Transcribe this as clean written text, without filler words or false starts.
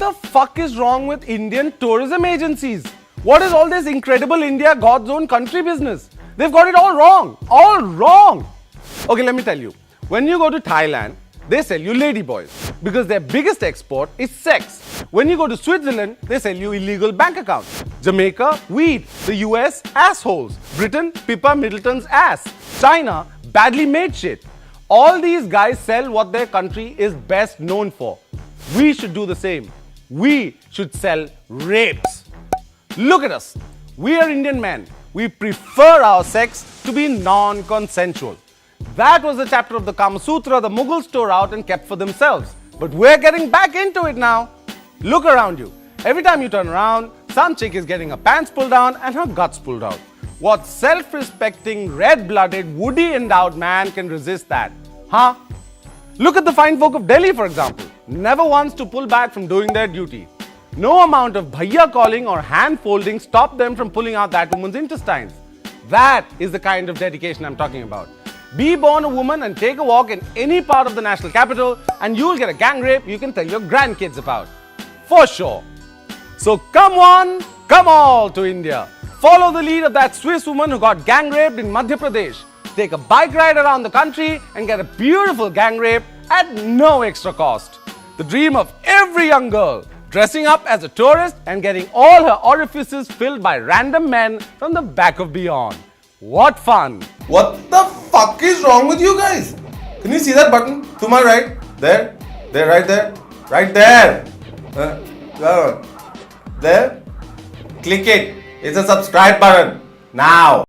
the fuck is wrong with Indian tourism agencies? What is all this incredible India, God's own country business? They've got it all wrong. All wrong. Okay, let me tell you. When you go to Thailand, they sell you ladyboys because their biggest export is sex. When you go to Switzerland, they sell you illegal bank accounts. Jamaica, weed. The US, assholes. Britain, Pippa Middleton's ass. China, badly made shit. All these guys sell what their country is best known for. We should do the same. We should sell rapes. Look at us. We are Indian men. We prefer our sex to be non-consensual. That was the chapter of the Kama Sutra the Mughals tore out and kept for themselves. But we're getting back into it now. Look around you. Every time you turn around, some chick is getting her pants pulled down and her guts pulled out. What self-respecting, red-blooded, woody-endowed man can resist that? Huh? Look at the fine folk of Delhi, for example. Never once to pull back from doing their duty. No amount of bhaiya calling or hand-folding stopped them from pulling out that woman's intestines. That is the kind of dedication I'm talking about. Be born a woman and take a walk in any part of the national capital and you'll get a gang rape you can tell your grandkids about. For sure. So come on, come all to India. Follow the lead of that Swiss woman who got gang raped in Madhya Pradesh. Take a bike ride around the country and get a beautiful gang rape at no extra cost. The dream of every young girl, dressing up as a tourist and getting all her orifices filled by random men from the back of beyond. What fun! What the fuck is wrong with you guys? Can you see that button to my right? There, right there, right there. There. Click it. It's a subscribe button. Now.